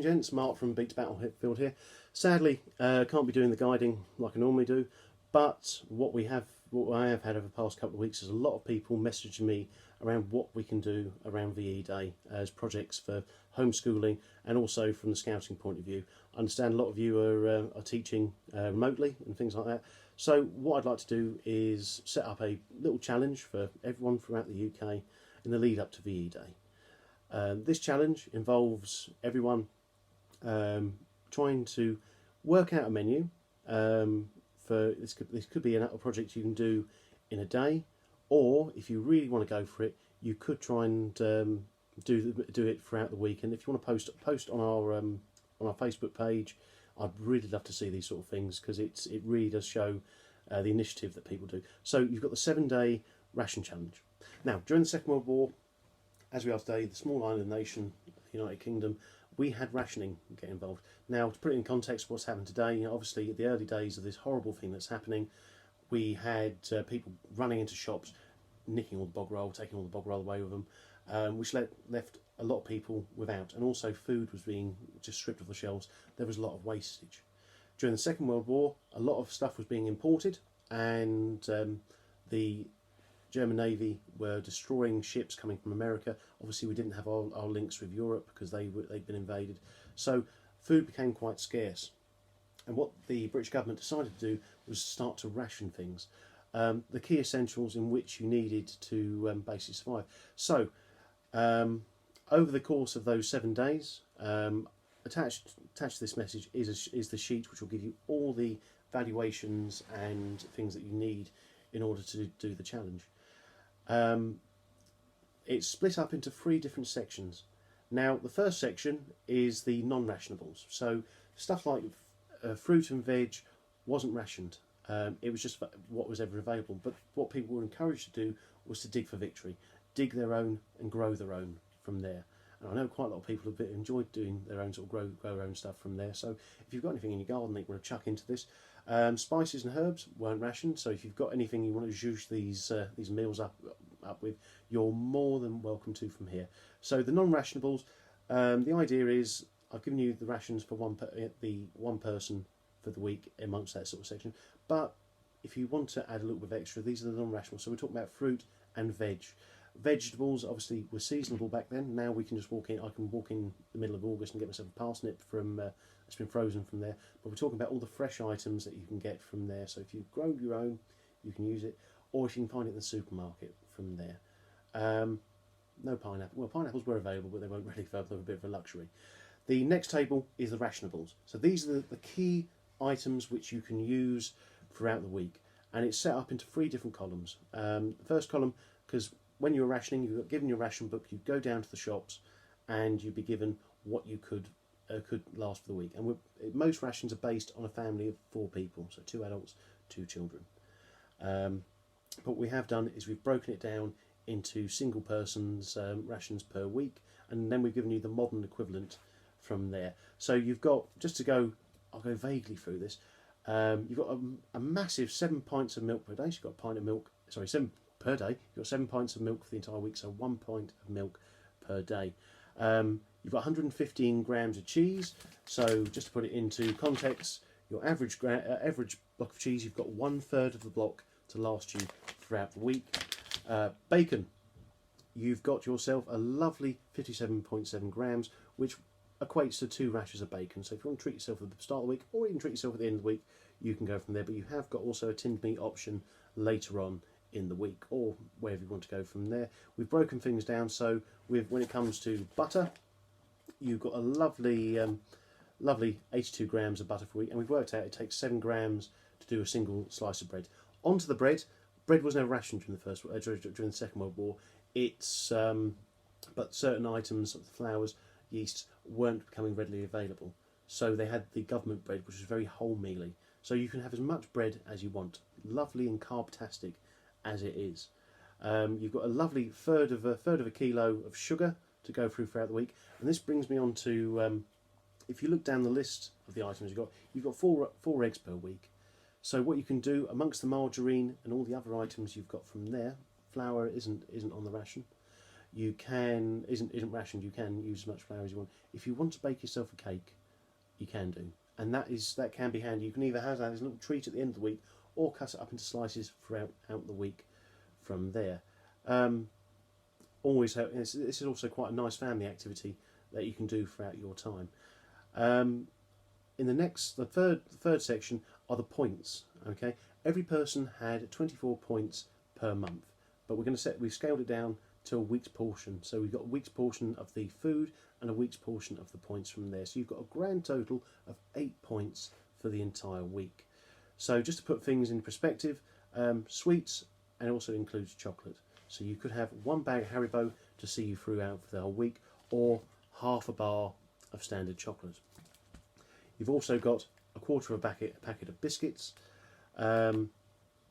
gents, Mark from Beat to Battlefield here. Sadly, can't be doing the guiding like I normally do, but what I have had over the past couple of weeks is a lot of people messaging me around what we can do around VE Day as projects for homeschooling and also from the scouting point of view. I understand a lot of you are teaching remotely and things like that. So what I'd like to do is set up a little challenge for everyone throughout the UK in the lead up to VE Day. This challenge involves everyone trying to work out a menu. For this could be a project you can do in a day, or if you really want to go for it, you could try and do it throughout the week. And if you want to post on our Facebook page, I'd really love to see these sort of things because it really does show the initiative that people do. So you've got the 7-day ration challenge. Now, during the Second World War, as we are today, the small island nation, the United Kingdom, we had rationing get involved. Now, to put it in context, what's happened today, obviously at the early days of this horrible thing that's happening, we had people running into shops, nicking all the bog roll, taking all the bog roll away with them, which left a lot of people without, and also food was being just stripped off the shelves. There was a lot of wastage. During the Second World War, a lot of stuff was being imported, and the German Navy were destroying ships coming from America. Obviously we didn't have our links with Europe because they'd been invaded. So food became quite scarce. And what the British government decided to do was start to ration things. The key essentials in which you needed to basically survive. So over the course of those 7 days, attached to this message is the sheet which will give you all the valuations and things that you need in order to do the challenge. It's split up into 3 different sections. Now, the first section is the non-rationables. So stuff like fruit and veg wasn't rationed. It was just what was ever available. But what people were encouraged to do was to dig for victory, dig their own and grow their own from there. And I know quite a lot of people have enjoyed doing their own sort of grow their own stuff from there. So if you've got anything in your garden that you want to chuck into this, spices and herbs weren't rationed. So if you've got anything you want to zhuzh these meals up with, you're more than welcome to from here. So the non-rationables, the idea is I've given you the rations for one person for the week amongst that sort of section. But if you want to add a little bit of extra, these are the non-rationables. So we're talking about fruit and veg. Vegetables obviously were seasonable back then. Now we can just walk in. I can walk in the middle of August and get myself a parsnip from it's been frozen from there. But we're talking about all the fresh items that you can get from there. So if you've grown your own, you can use it, or if you can find it in the supermarket from there. No pineapple. Well, pineapples were available, but they weren't really available. They're a bit of a luxury. The next table is the rationables. So these are the key items which you can use throughout the week, and it's set up into 3 different columns. The first column, because when you were rationing, you got given your ration book, you'd go down to the shops and you'd be given what you could last for the week. And most rations are based on a family of 4 people, so 2 adults, 2 children. But what we have done is we've broken it down into single person's rations per week, and then we've given you the modern equivalent from there. So you've got, I'll go vaguely through this, you've got a massive 7 pints of milk per day, so you've got a pint of milk, sorry, 7 per day. You've got 7 pints of milk for the entire week, so 1 pint of milk per day. You've got 115 grams of cheese. So just to put it into context, your average block of cheese, you've got 1/3 of the block to last you throughout the week. Bacon, you've got yourself a lovely 57.7 grams, which equates to 2 rashers of bacon. So if you want to treat yourself at the start of the week, or even treat yourself at the end of the week, you can go from there. But you have got also a tinned meat option later on in the week, or wherever you want to go from there. We've broken things down, so when it comes to butter, you've got a lovely 82 grams of butter for a week, and we've worked out it takes 7 grams to do a single slice of bread. Onto the bread. Bread was never rationed during the Second World War. But certain items, like the flours, yeasts, weren't becoming readily available. So they had the government bread, which was very wholemealy. So you can have as much bread as you want, lovely and carb-tastic as it is. You've got a lovely third of a kilo of sugar to go through throughout the week, and this brings me on to if you look down the list of the items you've got 4 eggs per week. So what you can do amongst the margarine and all the other items you've got from there, flour isn't on the ration. You can isn't rationed. You can use as much flour as you want. If you want to bake yourself a cake, you can do, and that can be handy. You can either have that as a little treat at the end of the week, or cut it up into slices throughout the week from there. Always, this is also quite a nice family activity that you can do throughout your time. In the third section are the points. Okay, every person had 24 points per month, but we've scaled it down to a week's portion. So we've got a week's portion of the food and a week's portion of the points from there. So you've got a grand total of 8 points for the entire week. So just to put things in perspective, sweets, and it also includes chocolate. So you could have one bag of Haribo to see you throughout for the whole week, or half a bar of standard chocolate. You've also got a quarter of a packet of biscuits,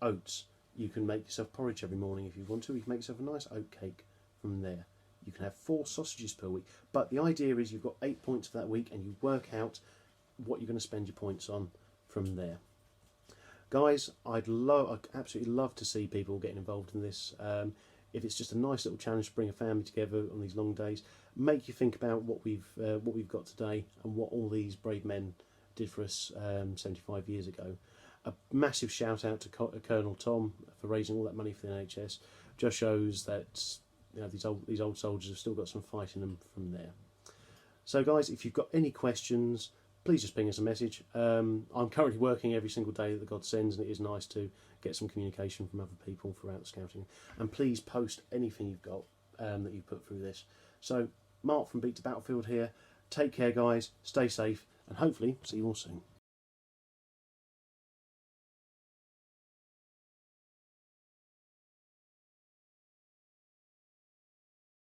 oats. You can make yourself porridge every morning if you want to. You can make yourself a nice oat cake from there. You can have 4 sausages per week. But the idea is you've got 8 points for that week, and you work out what you're going to spend your points on from there. Guys, I'd absolutely love to see people getting involved in this. If it's just a nice little challenge to bring a family together on these long days, make you think about what we've got today and what all these brave men did for us 75 years ago. A massive shout out to Colonel Tom for raising all that money for the NHS. Just shows that these old soldiers have still got some fight in them from there. So guys, if you've got any questions, please just ping us a message. I'm currently working every single day that the God sends, and it is nice to get some communication from other people throughout the scouting. And please post anything you've got that you've put through this. So Mark from Beat to Battlefield here. Take care guys, stay safe, and hopefully see you all soon.